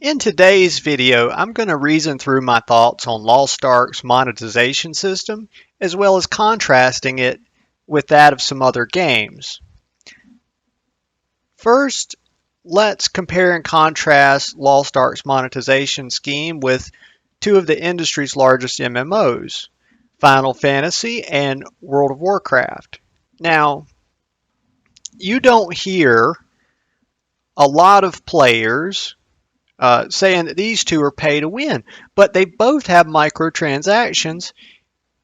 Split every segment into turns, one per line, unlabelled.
In today's video, I'm going to reason through my thoughts on Lost Ark's monetization system, as well as contrasting it with that of some other games. First, let's compare and contrast Lost Ark's monetization scheme with two of the industry's largest MMOs, Final Fantasy and World of Warcraft. Now, you don't hear a lot of players saying that these two are pay to win, but they both have microtransactions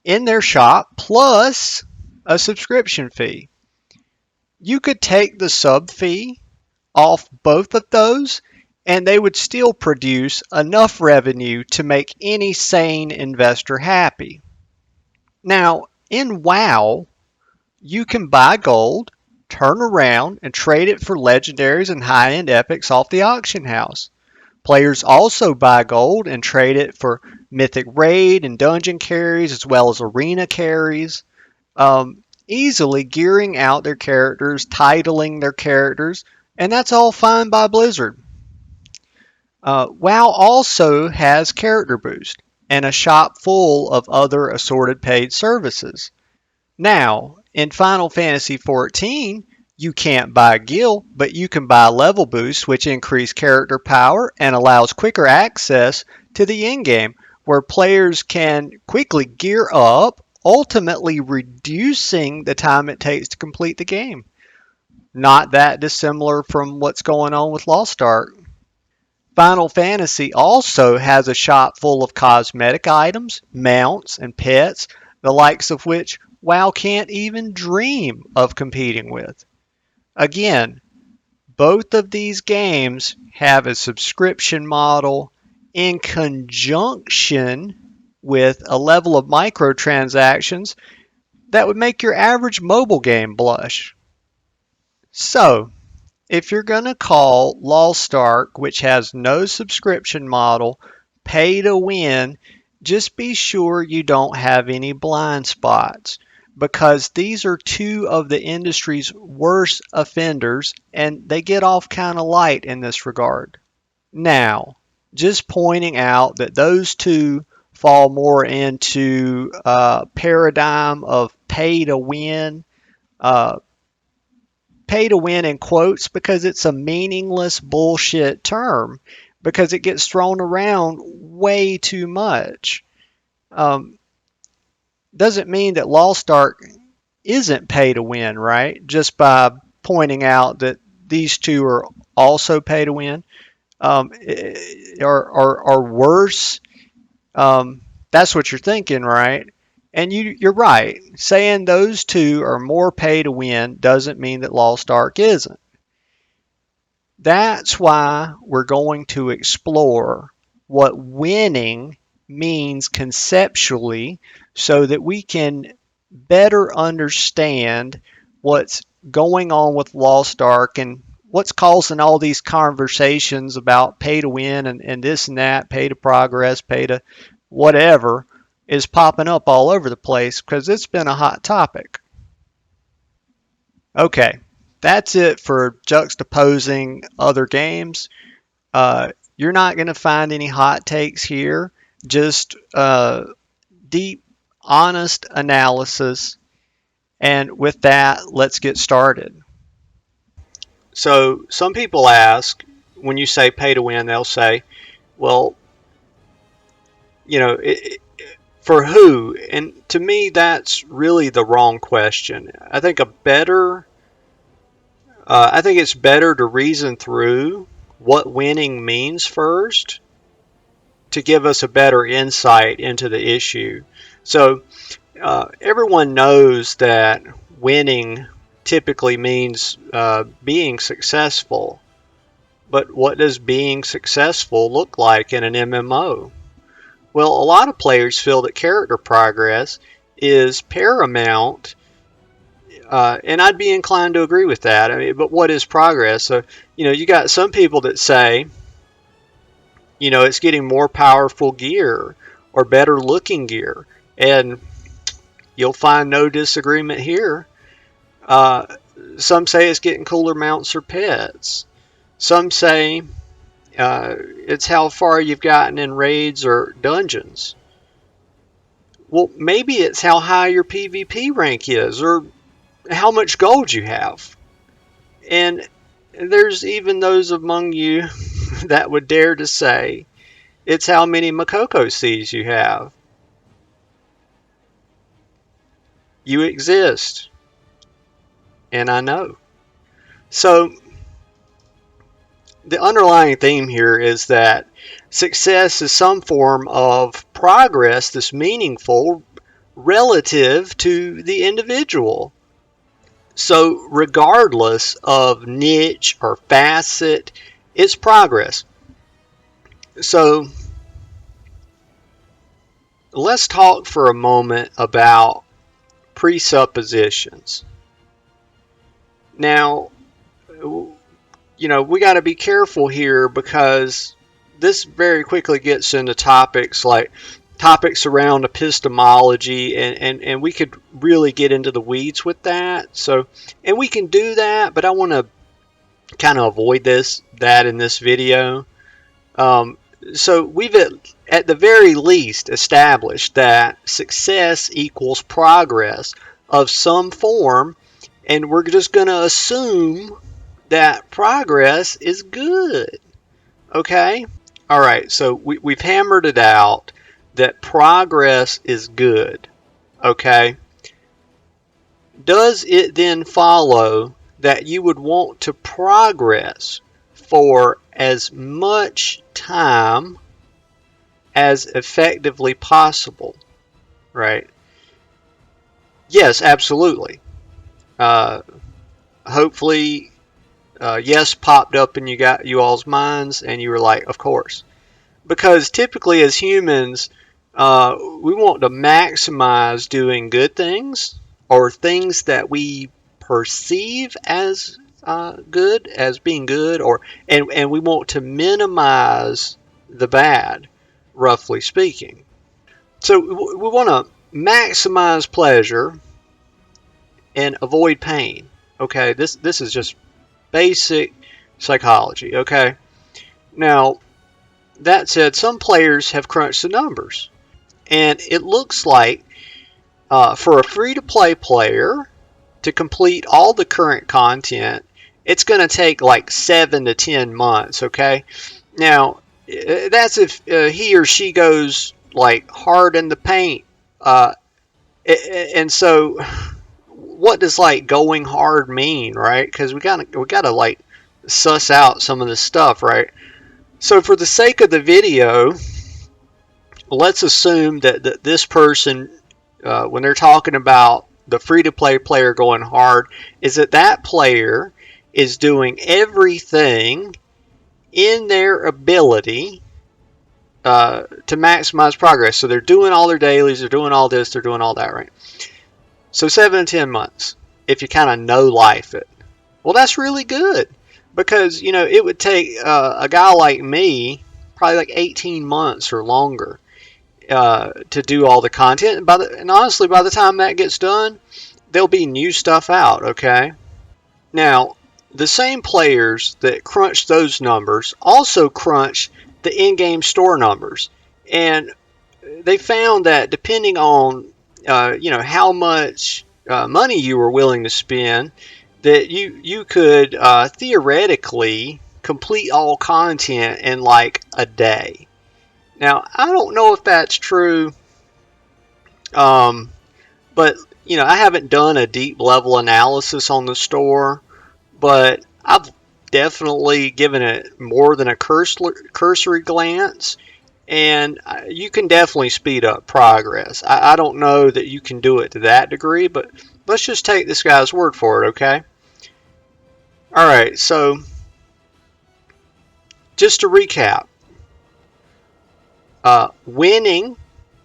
in their shop plus a subscription fee. You could take the sub fee off both of those and they would still produce enough revenue to make any sane investor happy. Now, in WoW, you can buy gold, turn around, and trade it for legendaries and high-end epics off the auction house. Players also buy gold and trade it for mythic raid and dungeon carries as well as arena carries, easily gearing out their characters, titling their characters, and that's all fine by Blizzard. WoW also has character boost and a shop full of other assorted paid services. Now, in Final Fantasy XIV, you can't buy gil, but you can buy level boosts, which increase character power and allows quicker access to the endgame, where players can quickly gear up, ultimately reducing the time it takes to complete the game. Not that dissimilar from what's going on with Lost Ark. Final Fantasy also has a shop full of cosmetic items, mounts, and pets, the likes of which WoW can't even dream of competing with. Again, both of these games have a subscription model in conjunction with a level of microtransactions that would make your average mobile game blush. So, if you're going to call Lost Ark, which has no subscription model, pay to win, just be sure you don't have any blind spots, because these are two of the industry's worst offenders and they get off kind of light in this regard. Now, just pointing out that those two fall more into paradigm of uh, pay to win in quotes because it's a meaningless bullshit term because it gets thrown around way too much. Um, doesn't mean that Lost Ark isn't pay to win, right? Just by pointing out that these two are also pay to win, or worse. That's what you're thinking, right? And you're right. Saying those two are more pay to win doesn't mean that Lost Ark isn't. That's why we're going to explore what winning means conceptually so that we can better understand what's going on with Lost Ark and what's causing all these conversations about pay to win and this and that, pay to progress, pay to whatever is popping up all over the place because it's been a hot topic. Okay, that's it for juxtaposing other games. You're not going to find any hot takes here, just deep, honest analysis. And with that, let's get started. So, some people ask, when you say pay to win, they'll say, well, for who? And to me, that's really the wrong question. I think it's better to reason through what winning means first to give us a better insight into the issue. So, everyone knows that winning typically means being successful. But what does being successful look like in an MMO? Well, a lot of players feel that character progress is paramount, and I'd be inclined to agree with that. I mean, but what is progress? So, you got some people that say, it's getting more powerful gear or better looking gear, and you'll find no disagreement here. Some say it's getting cooler mounts or pets. Some say It's how far you've gotten in raids or dungeons. Well, maybe it's how high your PvP rank is, or how much gold you have. And there's even those among you that would dare to say it's how many Makoko seeds you have. You exist, and I know. So the underlying theme here is that success is some form of progress that's meaningful relative to the individual. So, regardless of niche or facet, it's progress. So, let's talk for a moment about presuppositions. Now, we got to be careful here because this very quickly gets into topics like topics around epistemology, and we could really get into the weeds with that. So, and we can do that, but I want to kind of avoid that in this video. So we've at the very least established that success equals progress of some form, and we're just going to assume that progress is good. Okay? All right, so we've hammered it out that progress is good. Okay? Does it then follow that you would want to progress for as much time as effectively possible? Right? Yes, absolutely. Uh, Hopefully, yes popped up in you all's minds, and you were like, of course. Because typically, as humans, we want to maximize doing good things or things that we perceive as good, as being good, and we want to minimize the bad, roughly speaking. So we want to maximize pleasure and avoid pain. Okay, this is just basic psychology. Okay, now that said, some players have crunched the numbers, and it looks like for a free-to-play player to complete all the current content, it's going to take like 7 to 10 months. Okay, now that's if he or she goes like hard in the paint, and so what does like going hard mean, right? Because we gotta like suss out some of this stuff, right? So for the sake of the video, let's assume that this person, when they're talking about the free-to-play player going hard, is that player is doing everything in their ability to maximize progress. So they're doing all their dailies, they're doing all this, they're doing all that, right? So 7 to 10 months, if you kind of know life it. Well, that's really good because, it would take a guy like me probably like 18 months or longer to do all the content. And honestly, by the time that gets done, there'll be new stuff out, okay? Now, the same players that crunch those numbers also crunch the in-game store numbers. And they found that depending on, how much money you were willing to spend, that you could theoretically complete all content in like a day. Now, I don't know if that's true, but I haven't done a deep level analysis on the store, but I've definitely given it more than a cursory glance, and you can definitely speed up progress. I don't know that you can do it to that degree, but let's just take this guy's word for it, okay? All right, so just to recap, winning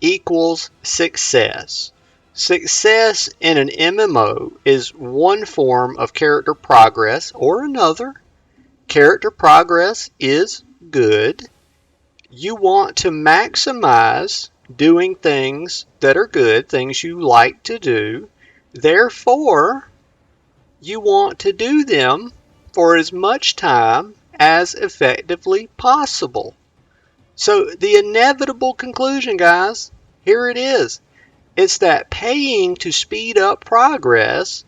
equals success. Success in an MMO is one form of character progress or another. Character progress is good. You want to maximize doing things that are good, things you like to do. Therefore, you want to do them for as much time as effectively possible. So the inevitable conclusion, guys, here it is. It's that paying to speed up progress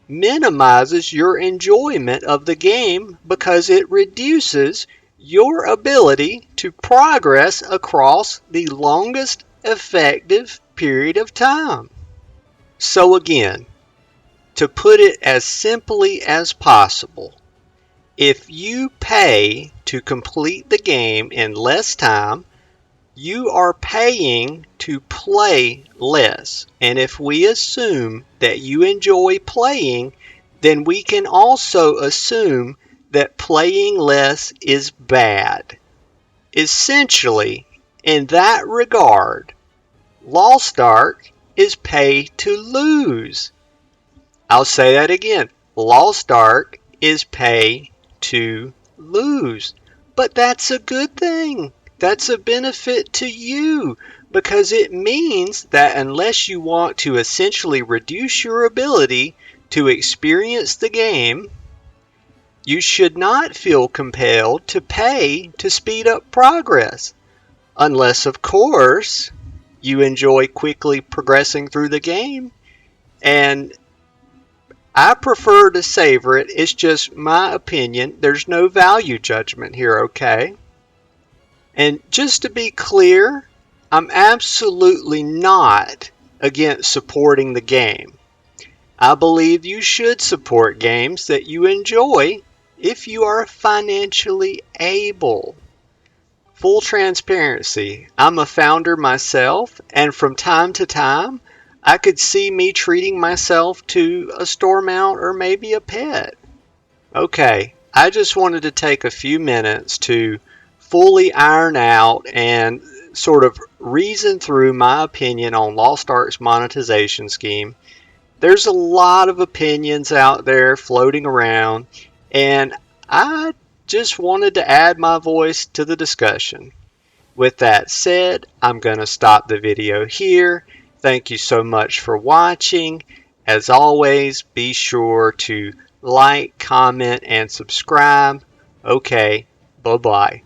minimizes your enjoyment of the game because it reduces your ability to progress across the longest effective period of time. So again, to put it as simply as possible, if you pay to complete the game in less time, you are paying to play less. And if we assume that you enjoy playing, then we can also assume that playing less is bad. Essentially, in that regard, Lost Ark is pay to lose. I'll say that again. Lost Ark is pay to lose. But that's a good thing. That's a benefit to you because it means that unless you want to essentially reduce your ability to experience the game, you should not feel compelled to pay to speed up progress. Unless, of course, you enjoy quickly progressing through the game. And I prefer to savor it. It's just my opinion. There's no value judgment here, okay? And just to be clear, I'm absolutely not against supporting the game. I believe you should support games that you enjoy if you are financially able. Full transparency, I'm a founder myself, and from time to time, I could see me treating myself to a store mount or maybe a pet. Okay, I just wanted to take a few minutes to fully iron out and sort of reason through my opinion on Lost Ark's monetization scheme. There's a lot of opinions out there floating around, and I just wanted to add my voice to the discussion. With that said, I'm going to stop the video here. Thank you so much for watching. As always, be sure to like, comment, and subscribe. Okay, bye-bye.